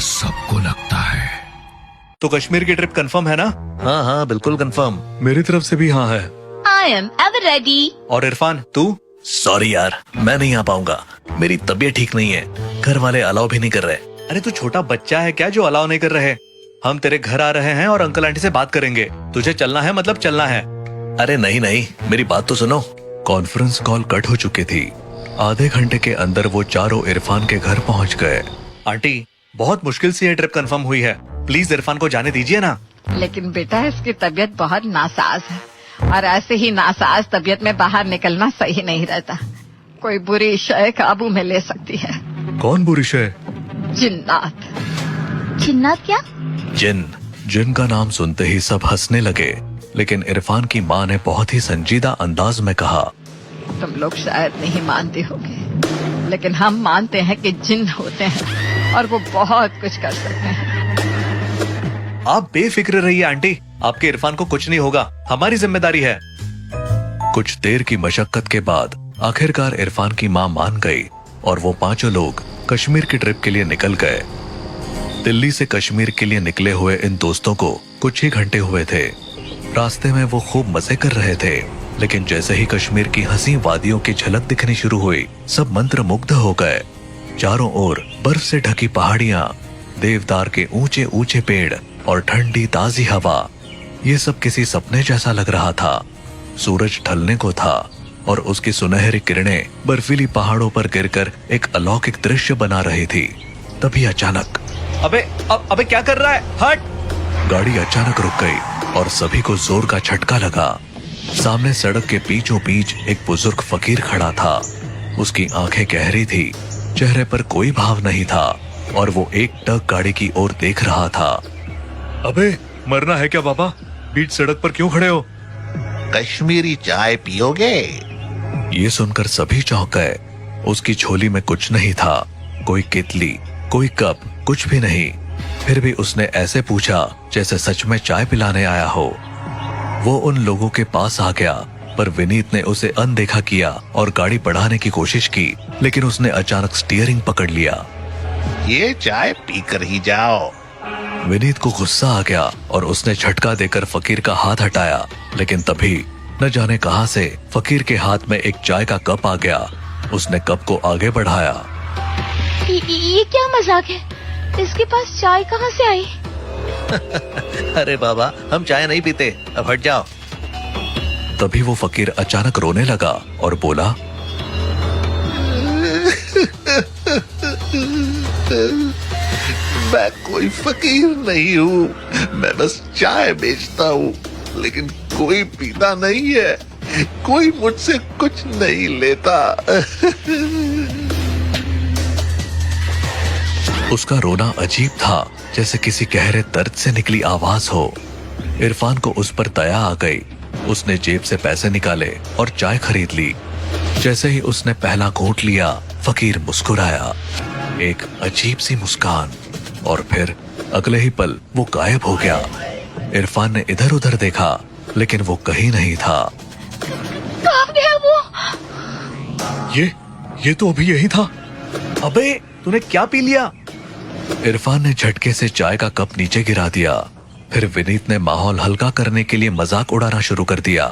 सबको लगता है। तो कश्मीर की ट्रिप कंफर्म है ना? हाँ हाँ बिल्कुल कंफर्म। मेरी तरफ से भी हाँ है। I am ever ready. और इरफान तू? सॉरी यार, मैं नहीं आ पाऊंगा, मेरी तबीयत ठीक नहीं है, घर वाले अलाउ भी नहीं कर रहे। अरे तू छोटा बच्चा है क्या जो अलाउ नहीं कर रहे? हम तेरे घर आ रहे हैं और अंकल आंटी से बात करेंगे। तुझे चलना है मतलब चलना है। अरे नहीं नहीं, मेरी बात तो सुनो। कॉन्फ्रेंस कॉल कट हो चुकी थी। आधे घंटे के अंदर वो चारों इरफान के घर पहुंच गए। आंटी बहुत मुश्किल से ये ट्रिप कंफर्म हुई है, प्लीज इरफान को जाने दीजिए ना। लेकिन बेटा इसकी तबीयत बहुत नासाज है और ऐसे ही नासाज तबीयत में बाहर निकलना सही नहीं रहता। कोई बुरी शय काबू में ले सकती है। कौन बुरी शय? जिन्नात। जिन्नात क्या? जिन का नाम सुनते ही सब हंसने लगे, लेकिन इरफान की माँ ने बहुत ही संजीदा अंदाज में कहा, तुम लोग शायद नहीं मानते होगे, लेकिन हम मानते हैं कि जिन होते हैं और वो बहुत कुछ कर सकते हैं। आप बेफिक्र रहिए आंटी, आपके इरफान को कुछ नहीं होगा, हमारी जिम्मेदारी है। कुछ देर की मशक्कत के बाद आखिरकार इरफान की माँ मान गई और वो पांचों लोग कश्मीर की ट्रिप के लिए निकल गए। दिल्ली से कश्मीर के लिए निकले हुए इन दोस्तों को कुछ ही घंटे हुए थे। रास्ते में वो खूब मजे कर रहे थे, लेकिन जैसे ही कश्मीर की हंसी वादियों की झलक दिखनी शुरू हुई, सब मंत्रमुग्ध हो गए। चारों ओर बर्फ से ढकी पहाड़ियां, देवदार के ऊंचे ऊंचे पेड़ और ठंडी ताजी हवा, ये सब किसी सपने जैसा लग रहा था। सूरज ढलने को था और उसकी सुनहरी किरणें बर्फीली पहाड़ों पर गिरकर एक अलौकिक दृश्य बना रही थी। तभी अचानक अबे क्या कर रहा है? हट! गाड़ी अचानक रुक गई और सभी को जोर का झटका लगा। सामने सड़क के बीचों बीच एक बुजुर्ग फकीर खड़ा था। उसकी आंखें गहरी थी, चेहरे पर कोई भाव नहीं था और वो एक टक गाड़ी की ओर देख रहा था। अबे मरना है क्या बाबा? बीच सड़क पर क्यों खड़े हो? कश्मीरी चाय पियोगे? ये सुनकर सभी चौंक गए। उसकी झोली में कुछ नहीं था, कोई कितली, कोई कप, कुछ भी नहीं। फिर भी उसने ऐसे पूछा जैसे सच में चाय पिलाने आया हो। वो उन लोगों के पास आ गया, पर विनीत ने उसे अनदेखा किया और गाड़ी बढ़ाने की कोशिश की, लेकिन उसने अचानक स्टीयरिंग पकड़ लिया। ये चाय पीकर ही जाओ। विनीत को गुस्सा आ गया और उसने झटका देकर फकीर का हाथ हटाया, लेकिन तभी न जाने कहां से फकीर के हाथ में एक चाय का कप आ गया। उसने कप को आगे बढ़ाया। ये क्या मजाक है? इसके पास चाय कहाँ से आई? अरे बाबा, हम चाय नहीं पीते, अब हट जाओ। तभी वो फकीर अचानक रोने लगा और बोला, मैं कोई फकीर नहीं हूँ, मैं बस चाय बेचता हूँ, लेकिन कोई पीता नहीं है, कोई मुझसे कुछ नहीं लेता। उसका रोना अजीब था, जैसे किसी गहरे दर्द से निकली आवाज हो। इरफान को उस पर दया आ गई। उसने जेब से पैसे निकाले और चाय खरीद ली। जैसे ही उसने पहला घूंट लिया, फकीर मुस्कुराया, एक अजीब सी मुस्कान, और फिर अगले ही पल वो गायब हो गया। इरफान ने इधर उधर देखा, लेकिन वो कहीं नहीं था। कहाँ गया वो? ये तो अभी यही था। अबे तूने क्या पी लिया? इरफान ने झटके से चाय का कप नीचे गिरा दिया। फिर विनीत ने माहौल हल्का करने के लिए मजाक उड़ाना शुरू कर दिया।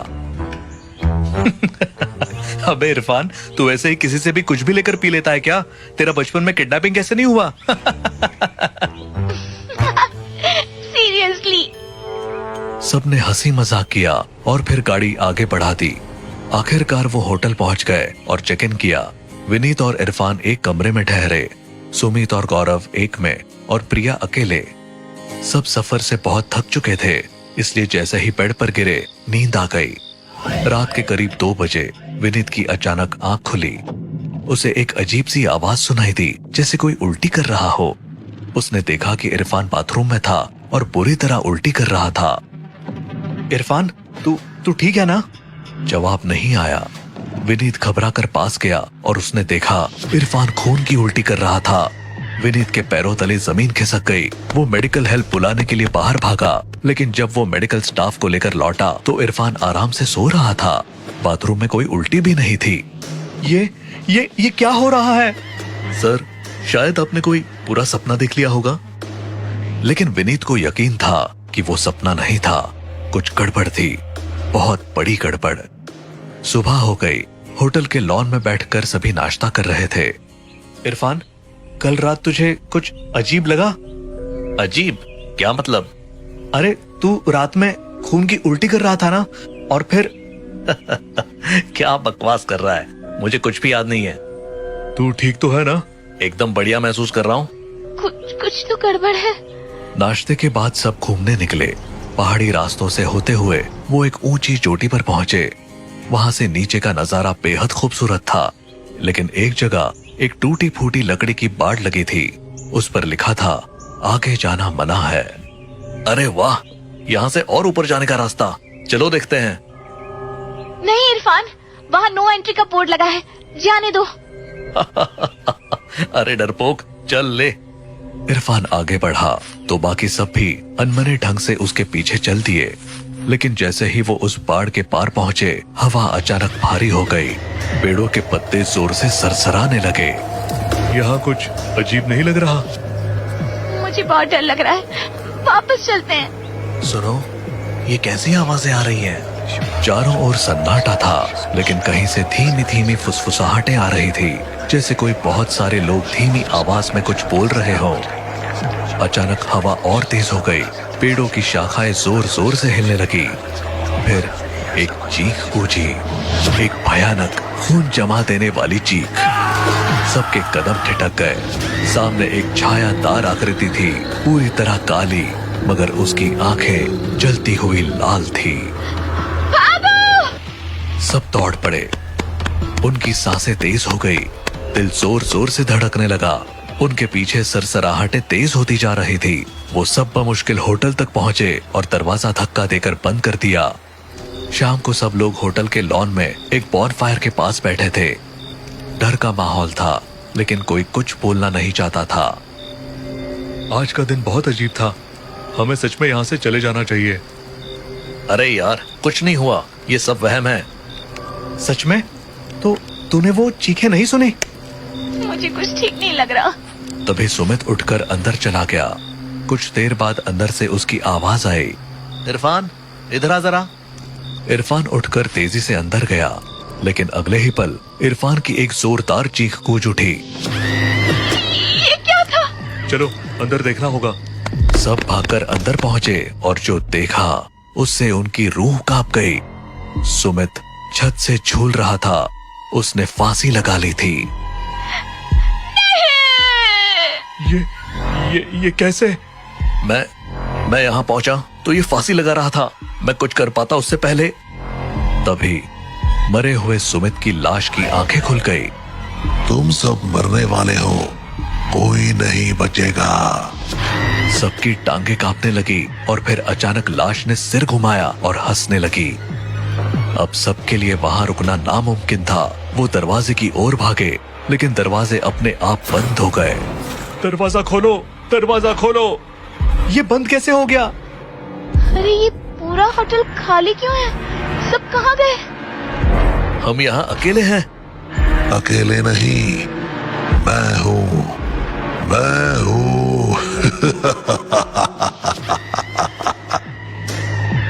अबे इरफान, तू ऐसे ही किसी से भी कुछ भी लेकर पी लेता है क्या? तेरा बचपन में किडनैपिंग कैसे नहीं हुआ? सीरियसली? सबने हंसी मजाक किया और फिर गाड़ी आगे बढ़ा दी। आखिरकार वो होटल पहुंच गए और चेक इन किया। विनीत और इरफान एक कमरे में ठहरे, सुमित और गौरव एक में और प्रिया अकेले। सब सफर से बहुत थक चुके थे, इसलिए जैसे ही बेड पर गिरे, नींद आ गई। रात के करीब 2 बजे विनीत की अचानक आंख खुली। उसे एक अजीब सी आवाज सुनाई दी, जैसे कोई उल्टी कर रहा हो। उसने देखा कि इरफान बाथरूम में था और बुरी तरह उल्टी कर रहा था। इरफान, तू ठीक है ना? जवाब नहीं आया। विनीत घबरा कर पास गया और उसने देखा इरफान खून की उल्टी कर रहा था। विनीत के पैरों तले जमीन खिसक गई। वो मेडिकल हेल्प बुलाने के लिए बाहर भागा, लेकिन जब वो मेडिकल स्टाफ को लेकर लौटा तो इरफान आराम से सो रहा था। बाथरूम में कोई उल्टी भी नहीं थी। ये क्या हो रहा है? सर, शायद आपने कोई बुरा सपना देख लिया होगा। लेकिन विनीत को यकीन था कि वो सपना नहीं था, कुछ गड़बड़ थी, बहुत बड़ी गड़बड़। सुबह हो गई। होटल के लॉन में बैठकर सभी नाश्ता कर रहे थे। इरफान, कल रात तुझे कुछ अजीब लगा? अजीब? क्या मतलब? अरे तू रात में खून की उल्टी कर रहा था ना, और फिर क्या बकवास कर रहा है, मुझे कुछ भी याद नहीं है। तू ठीक तो है ना? एकदम बढ़िया महसूस कर रहा हूँ। कुछ तो गड़बड़ है। नाश्ते के बाद सब घूमने निकले। पहाड़ी रास्तों से होते हुए वो एक ऊंची चोटी पर पहुंचे। वहां से नीचे का नजारा बेहद खूबसूरत था, लेकिन एक जगह एक टूटी फूटी लकड़ी की बाड़ लगी थी। उस पर लिखा था, आगे जाना मना है। अरे वाह, यहाँ से और ऊपर जाने का रास्ता, चलो देखते हैं। नहीं इरफान, वहाँ नो एंट्री का बोर्ड लगा है, जाने दो। अरे डरपोक, चल ले। इरफान आगे बढ़ा तो बाकी सब भी अनमने ढंग से उसके पीछे चल दिए। लेकिन जैसे ही वो उस बाड़ के पार पहुंचे, हवा अचानक भारी हो गई। पेड़ों के पत्ते जोर से सरसराने लगे। यहाँ कुछ अजीब नहीं लग रहा? मुझे बहुत डर लग रहा है, वापस चलते हैं। सुनो, ये कैसी आवाजें आ रही हैं? चारों ओर सन्नाटा था, लेकिन कहीं से धीमी धीमी फुसफुसाहटें आ रही थी, जैसे कोई बहुत सारे लोग धीमी आवाज में कुछ बोल रहे हों। अचानक हवा और तेज हो गई। पेड़ों की शाखाएं जोर जोर से हिलने लगी। फिर एक चीख गूंजी, एक भयानक खून जमा देने वाली चीख। सबके कदम ठिठक गए। सामने एक छायादार आकृति थी, पूरी तरह काली, मगर उसकी आंखें जलती हुई लाल थी। सब दौड़ पड़े। उनकी सांसें तेज हो गई, दिल जोर जोर से धड़कने लगा। उनके पीछे सरसराहटें तेज होती जा रही थी। वो सब बमुश्किल होटल तक पहुंचे और दरवाजा धक्का देकर बंद कर दिया। शाम को सब लोग होटल के लॉन में एक बॉनफायर के पास बैठे थे। डर का माहौल था, लेकिन कोई कुछ बोलना नहीं चाहता था। आज का दिन बहुत अजीब था, हमें सच में यहाँ से चले जाना चाहिए। अरे यार, कुछ नहीं हुआ, ये सब वहम है। सच में? तो तूने वो चीखें नहीं सुनी? मुझे कुछ ठीक नहीं लग रहा। तभी सुमित उठकर अंदर चला गया। कुछ देर बाद अंदर से उसकी आवाज आई, इरफान, इधर आ जरा। इरफान उठकर तेजी से अंदर गया, लेकिन अगले ही पल इरफान की एक जोरदार चीख गूंज उठी। ये क्या था? चलो अंदर देखना होगा। सब भागकर अंदर पहुंचे और जो देखा उससे उनकी रूह कांप गई। सुमित छत से झूल रहा था। उसने फांसी लगा ली थी। ये कैसे? मैं यहाँ पहुंचा तो ये फांसी लगा रहा था। मैं कुछ कर पाता उससे पहले। तभी मरे हुए सुमित की लाश की आंखें खुल गई। तुम सब मरने वाले हो, कोई नहीं बचेगा। सबकी टांगे कांपने लगी और फिर अचानक लाश ने सिर घुमाया और हंसने लगी। अब सबके लिए वहां रुकना नामुमकिन था। वो दरवाजे की ओर भागे, लेकिन दरवाजे अपने आप बंद हो गए। दरवाजा खोलो, दरवाजा खोलो। ये बंद कैसे हो गया? अरे ये पूरा होटल खाली क्यों है? सब कहाँ गए? हम यहाँ अकेले हैं। अकेले नहीं, मैं हूँ।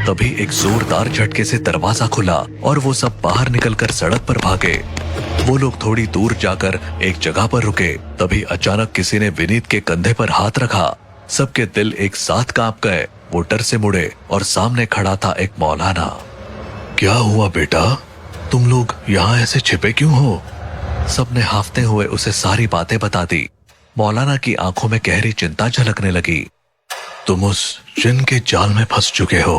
तभी एक जोरदार झटके से दरवाजा खुला और वो सब बाहर निकलकर सड़क पर भागे। वो लोग थोड़ी दूर जाकर एक जगह पर रुके। तभी अचानक किसी ने विनीत के कंधे पर हाथ रखा। सबके दिल एक साथ कांप गए। वो डर से मुड़े और सामने खड़ा था एक मौलाना। क्या हुआ बेटा, तुम लोग यहाँ ऐसे छिपे क्यों हो? सबने हाफते हुए उसे सारी बातें बता दी। मौलाना की आंखों में गहरी चिंता झलकने लगी। तुम उस जिन के जाल में फंस चुके हो।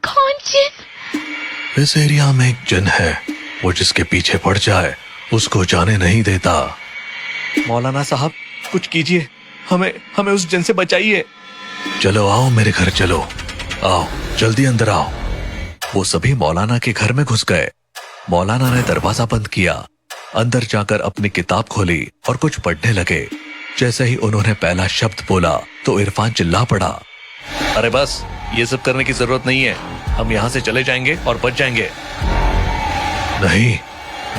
कौन जिन? इस एरिया में एक जिन है, वो जिसके पीछे पड़ जाए उसको जाने नहीं देता। मौलाना साहब, कुछ कीजिए, हमें उस जिन से बचाइए। चलो आओ मेरे घर, चलो आओ, जल्दी अंदर आओ। वो सभी मौलाना के घर में घुस गए। मौलाना ने दरवाजा बंद किया। अंदर जाकर अपनी किताब खोली और कुछ पढ़ने लगे। जैसे ही उन्होंने पहला शब्द बोला तो इरफान चिल्ला पड़ा, अरे बस, ये सब करने की जरूरत नहीं है। हम यहाँ से चले जाएंगे और बच जाएंगे। नहीं,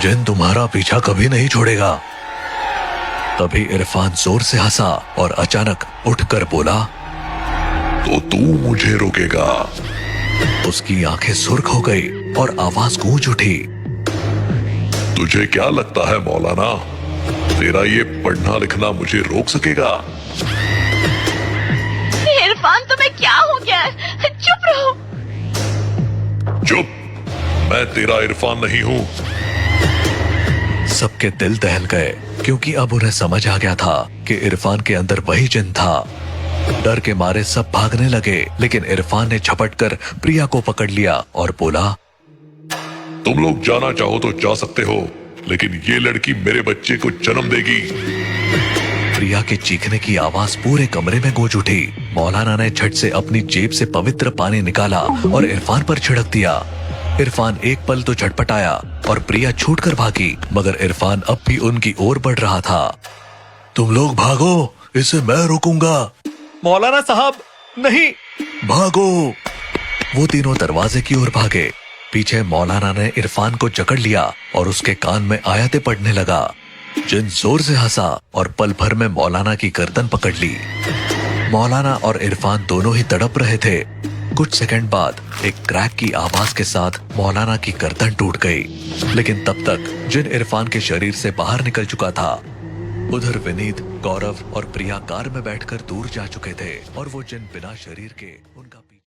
जिन तुम्हारा पीछा कभी नहीं छोड़ेगा। तभी इरफान जोर से हंसा और अचानक उठकर बोला, तो तू मुझे रोकेगा? उसकी आंखें सुर्ख हो गई और आवाज गूंज उठी। तुझे क्या लगता है मौलाना, तेरा ये पढ़ना लिखना मुझे रोक सकेगा? इरफान तुम्हें क्या हो गया है? चुप रहो। चुप, मैं तेरा इरफान नहीं हूँ। सबके दिल दहल गए क्योंकि अब उन्हें समझ आ गया था कि इरफान के अंदर वही जिन था। डर के मारे सब भागने लगे, लेकिन इरफान ने झपट कर प्रिया को पकड़ लिया और बोला, तुम लोग जाना चाहो तो जा सकते हो, लेकिन ये लड़की मेरे बच्चे को जन्म देगी। प्रिया के चीखने की आवाज पूरे कमरे में गूंज उठी। मौलाना ने झट से अपनी जेब से पवित्र पानी निकाला और इरफान पर छिड़क दिया। इरफान एक पल तो झटपटाया और प्रिया छूटकर भागी, मगर इरफान अब भी उनकी ओर बढ़ रहा था। तुम लोग भागो, इसे मैं रोकूंगा। मौलाना साहब नहीं। भागो। वो तीनों दरवाजे की ओर भागे। पीछे मौलाना ने इरफान को जकड़ लिया और उसके कान में आयतें पढ़ने लगा। जिन जोर से हंसा और पल भर में मौलाना की गर्दन पकड़ ली। मौलाना और इरफान दोनों ही तड़प रहे थे। कुछ सेकंड बाद एक क्रैक की आवाज के साथ मौलाना की गर्दन टूट गई, लेकिन तब तक जिन इरफान के शरीर से बाहर निकल चुका था। उधर विनीत, गौरव और प्रिया कार में बैठकर दूर जा चुके थे और वो जिन बिना शरीर के उनका